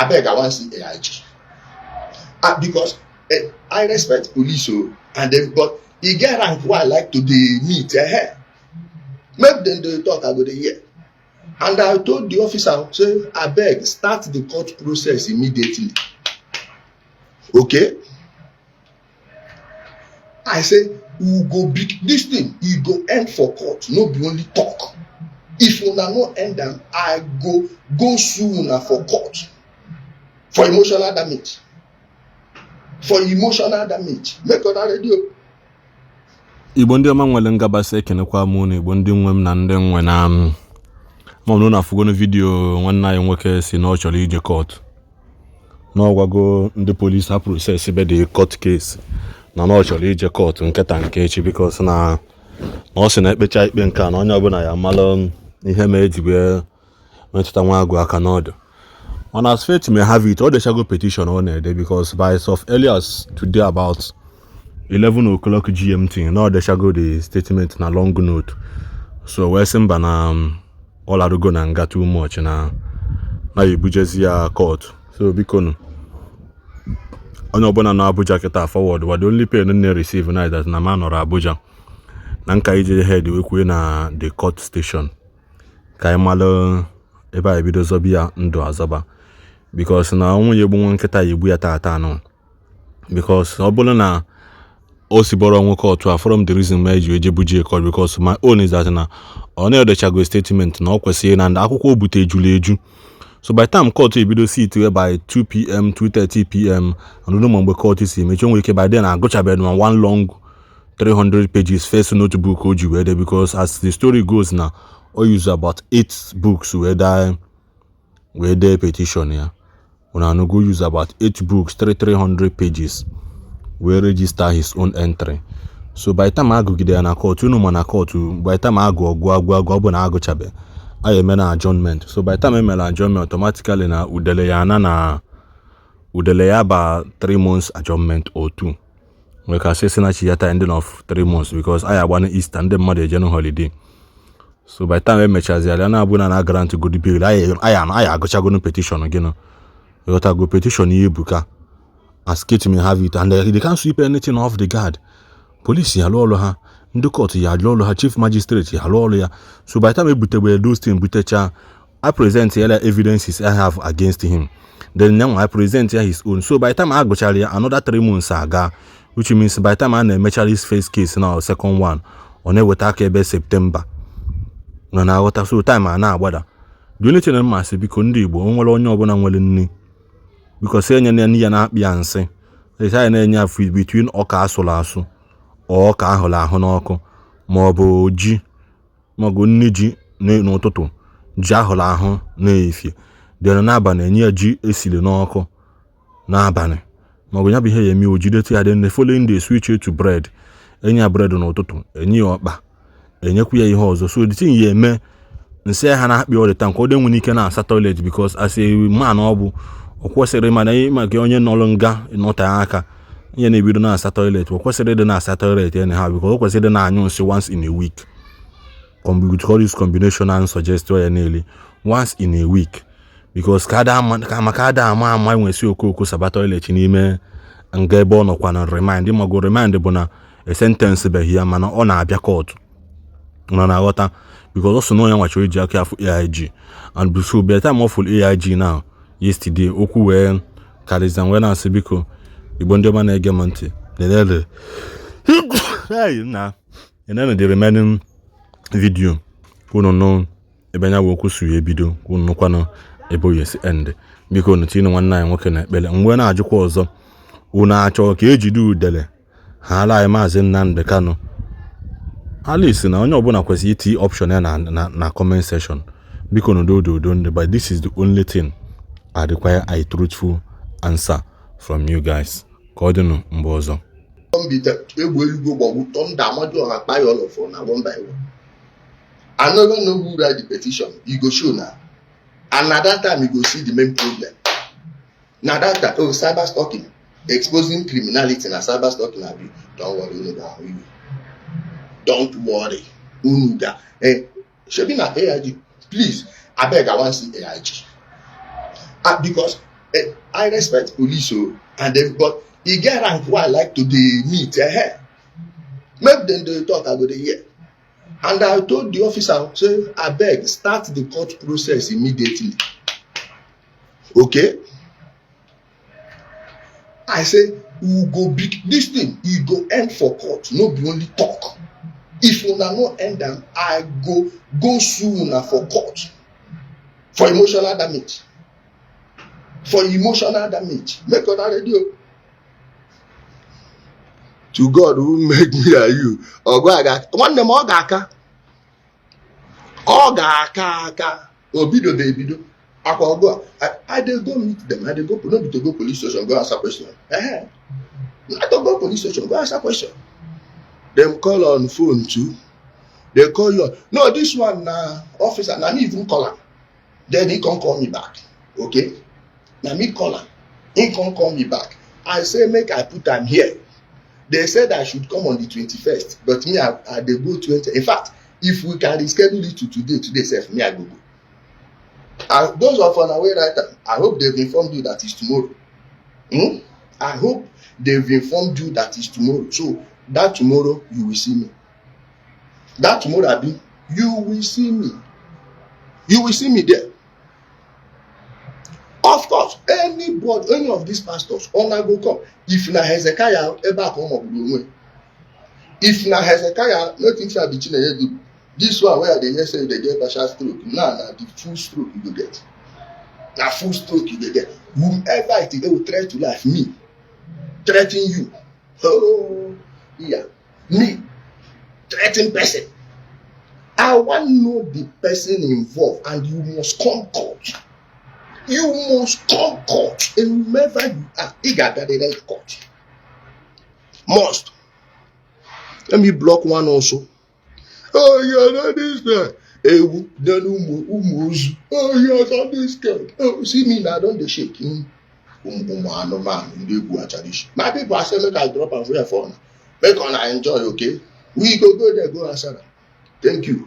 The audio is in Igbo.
beg, I want to see AIG. Because I respect police, and then, but he get rank why I like to meet. Make them they talk about the year. And I told the officer, say, I beg, start the court process immediately. Okay? I say, we go big this thing, you go end for court, no be only talk. If you no end them, I go sue una for court for emotional damage. For emotional damage. Make other radio. Igbo ndị ọma nwere ngabasị ekenekwa mụ na Igbo ndị nwe m na ndị nwe na mụ na afụgo video nwanne anyị nwoke si na ọ chọrọ ije court. Na ọgwago ndị police ha process be the court case. Na ọ chọrọ ije court nketa nke echi because na ọ sị na ekpecha ikpe nke a na onye ọbụla ya malụ ihe ma ejibe metụta nwa agụ aka n'ọdụ. On as fate may have it, all the shago petition on there because by of early as today about 11 o'clock GMT, now the shago the statement na long note. So we're simba na all are going and got too much na you bujezia court. So because on obona na Abuja keta forward, what the only pay no receive na that na man or Abuja. Nanka ije head we na the court station. Kai malo eba ebido zobia ndo azaba. Because na onwe yegbu nwa nketa yegbu ya tata no. Because obolo na osiboro nwoke otu from the reason why you ejebuji court because my own is that na onye odechago statement na okwesị na akwụkwọ obute ejulu eju. So by time court ebido sit by 2 p.m. 2:30 p.m. and no mgbe court si mechi onwe ike by then agụchabe na one long 300 pages first notebook o ji wede because as the story goes na o use about 8 books where petition ya. Una no go use about 8 books 300 pages where register his own entry. So by the time I go gide na court, you know man na court, by the time I go obu na ago chabe. I am na adjournment. So by the time I make adjournment automatically na Udele ya na Udele ya ba 3 months adjournment or 2. We can say na chiyata ending of 3 months because I want Easter and the mother general holiday. So by the time I mechazi na abu na grant good bill I go chago no petition again. You got to go petition Ibuka. Ask it me have it and they can't sweep anything off the guard. Police ya lolo ha, ndu court ya lolo ha, chief magistrate ya lolo ya. So by the time I butebe those things butecha, I present the evidences I have against him. Then now I present his own. So by the time I go chali another 3 months aga, which means by the time I make his first case now second one, on a wetake September. No na wata so time na agbada. The only thing I must because Ndi Igbo onwere onye obuna nwere nni. Because enye ya na akpia nsi. They say na enye fit between ọka asụrụ asụ or ọka ahụrụ ahụ n'ọkụ ma ọ bụ ji ma ọ bụ nni ji n'ụtụtụ ji ahụrụ ahụ n'efie. Then n'abalị enye ji esiri n'ọkụ n'abalị. Ma ọ bụ ya bụ ihe ya eme ojidete ya then the following day switch it to bread. Enye bread n'ụtụtụ, enye ọkpa. Enyekwu ya ihe ọzọ. So the thing ya eme nsi ha na akpị all the time ka ọ dị nwere ike na asa toilet because as a man ọ bụ okwesịrị mana maka onye nọrọ nga nọta aka ihe na-ebido na asa toilet okwesịrị dị na asa toilet anyhow because okwesịrị na anyụ nsị once in a week. We call this combination and suggest ya nearly once in a week because kada ama nwesi okoko saba toilet n'ime nga ebe ọ nọkwa na remind mago remind bụ na a sentence be here mana ọ na-abịa court na aghọta because also no ya nwachoro ji aka afụ AIG and before by the time of AIG now yesterday okwu wee kalizan wee na-asị biko Igbo ndị ọma na-ege m ntị lelele na enene the remaining video unu no ebe nya okwu su ebido unu kwanụ ebe oyesi end biko unu tinye nwanne anyị nwoke na ekpele mgbe na-ajụkwa ọzọ unu achọ ka ejide Udele ha ala anyị Maazị Nnamdi Kanu Alice na onye ọbụla kwesịrị iti option ya na comment section biko unu do but this is the only thing I require a truthful answer from you guys. Cordino Mbozo. I never know who write the petition. You go show now. And at that time you go see the main problem. Now that time, cyber stalking, exposing criminality and cyber stalking. Don't worry, Unuga. Don't worry, Unuga. Hey, should be na AIG. Please, I beg, I want to see AIG. Because I respect police, and then but e get rank why I like to dey meet. Make them dey talk, I go dey hear. And I told the officer, say, abeg, start the court process immediately. Okay? I say, we go big this thing, e go end for court, no be only talk. If una no end am, I go sue una for court for emotional damage. For emotional damage. Make una ready. To God who make me and you. One them all ga-aka. All ga-aka. Obido baby. I dey go meet them. I dey go, no be to go police station, go answer question. Not to go police station, go answer question. Them call on phone too. They call you. No, this one officer, na me even call him. Then he can't call me back. Okay? Now me call him. He can't call me back. I say, make I put him here. They said I should come on the 21st, but me, I dey go 20. In fact, if we can reschedule it to today self, me, I go. And those of on our way right now, I hope they've informed you that it's tomorrow. I hope they've informed you that it's tomorrow. So that tomorrow you will see me. That tomorrow, you will see me. You will see me there. Of course, anybody, any of these pastors, honor go come. If na Hezekiah ever come up with if na Hezekiah, nothing shall be changed. This one where they say they get partial stroke. Now, the full stroke you go get. Na full stroke you go get. Whomever it is, they will threaten to life. Me, threaten you. Oh, yeah, me, threaten person. I want to know the person involved, and you must come court. You must come court, and whomever you are, you got that in court. Must. Let me block one also. Oh, you're not this guy. Then oh, you're not this guy. Oh, see me now, don't they shake? My people are saying, make I drop and free for now. Make on I enjoy, okay? We go there, go answer. Thank you.